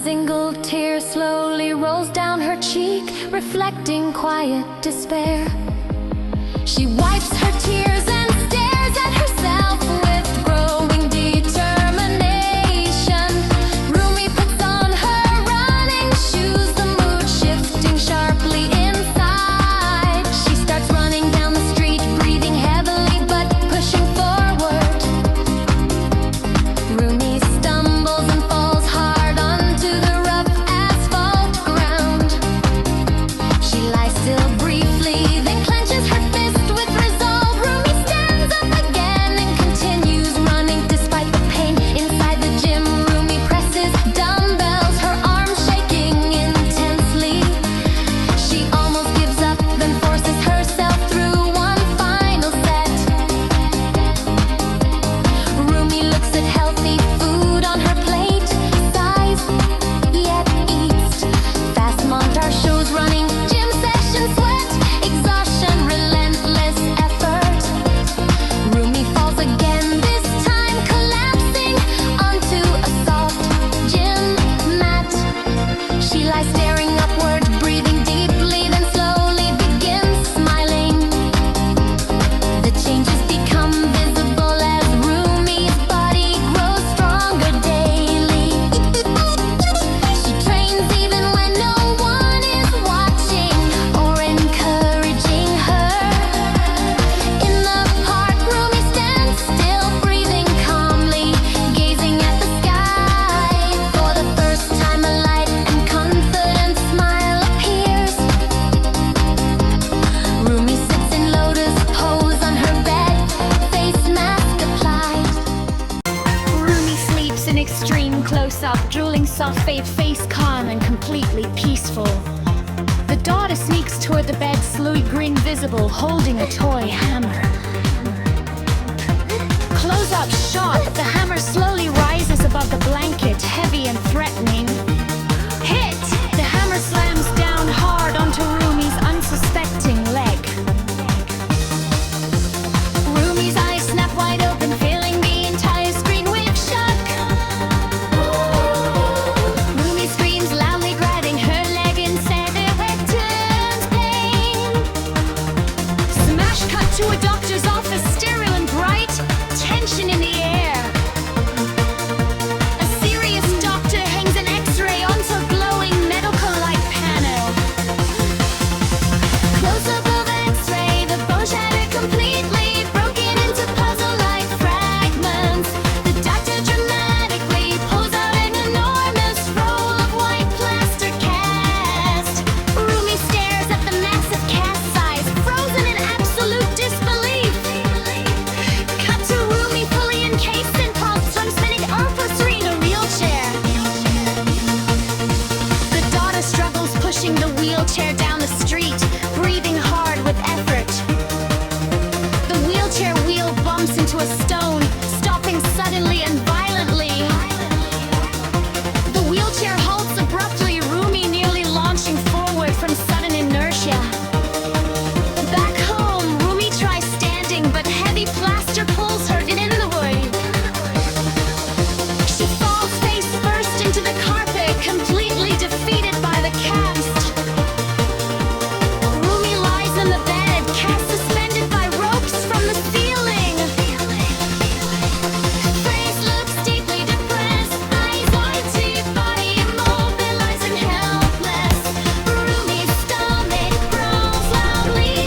single tear slowly rolls down her cheek, reflecting quiet despair. She wipes her tears and stares at herself with growing determination. Rumi puts on her running shoes, the mood shifting sharply inside. She starts running down the street, breathing heavily but pushing forward. Rumi stumbles and falls hard onto the rough asphalt ground. She lies still briefly, then clenches her fist with resolve. Rumi stands up again and continues running despite the pain inside the gym. Rumi presses dumbbells, her arms shaking intensely. She almost gives up, then forces herself through one final set. Rumi looks at healthy food on her plate, sighs, yet eats. Fast montage shows running, gym session, sweat, exhaustion, relentless effort. Rumi falls again, this time collapsing onto a soft gym mat. She lies staring upward, breathing deeply, then slowly begins smiling. The changes become visible as Rumi's body grows stronger daily. She trains even when no one is watching or encouraging her. In the park, Rumi stands still, breathing calmly, gazing at the sky. For the first time, a light and confident smile appears. Rumi sits in lotus pose on her bed, face mask applied. Rumi sleeps in extreme close-up, drooling soft, face calm and completely peaceful. The daughter sneaks toward the bed, slowly grin visible, holding a toy hammer. Close-up shot, the hammer slowly rises above the blanket, heavy and threatening. Hit! The hammer slams down hard onto Rumi's unsuspecting leg. Rumi's eyes snap wide open, filling the entire screen with shock. Rumi screams loudly, grabbing her leg instead. It turns pain. Smash cut to a doctor's office, sterile and bright, tension in the air. A serious doctor hangs an X-ray onto a glowing medical light panel. Close-up of X-ray, the bone shattered completely, broken into puzzle-like fragments. The doctor dramatically pulls out an enormous roll of white plaster cast. Rumi stares at the massive cast size, frozen in absolute disbelief. Cut to Rumi fully encased in pulse, tongue spinning upholstery in a wheelchair. The daughter struggles, pushing the wheelchair down the street, breathing hard with effort. The wheelchair wheel bumps into a stone, stopping suddenly and violently. The wheelchair halts abruptly, Rumi nearly launching forward from sudden inertia. Back home, Rumi tries standing, but heavy plaster pulls her in the way. She falls face first into the carpet, completely defeated by the cast. Rumi lies in the bed, cast suspended by ropes from the ceiling. Face looks deeply depressed, eyes empty, body immobilized and helpless. Rumi's stomach growls loudly,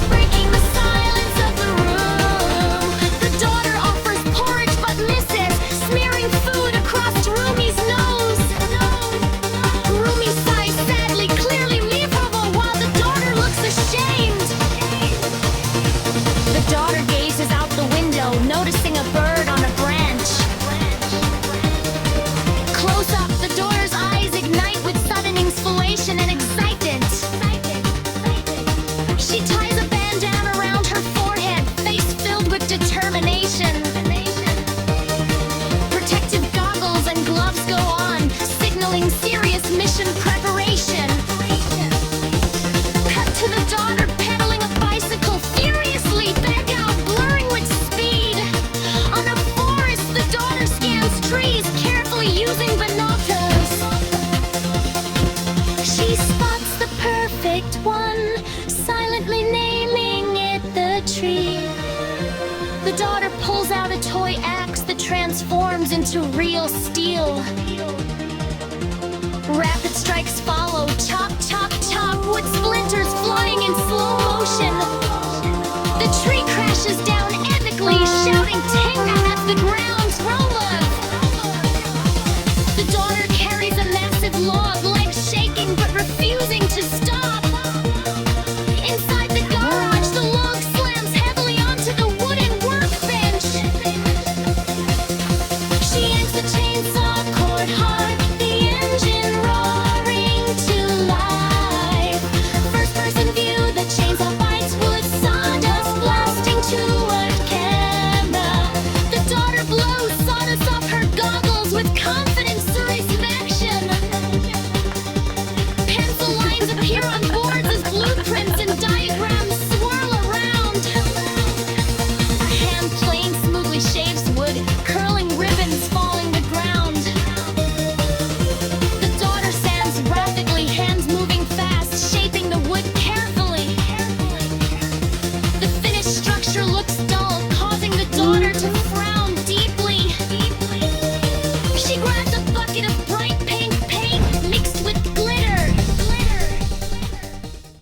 breaking the silence of the room. The daughter offers porridge but misses, smearing food across Rumi's nose. Rumi sighs sadly, clearly miserable, while the daughter looks ashamed. The daughter gazes out the window, noticing a bird on a branch. Close up, the daughter's eyes ignite with sudden inspiration and excitement. She ties a bandana around her forehead, face filled with determination. Protective goggles and gloves go on, signaling serious mission preparation. Cut to the daughter pedaling a bicycle, furiously back out, blurring with speed. On a forest, the daughter scans trees, carefully using binoculars. tree. The daughter pulls out a toy axe that transforms into real steel. Rapid strikes follow, chop, chop, chop, wood splinters flying in slow motion. The tree crashes down epically, shouting terror at the ground.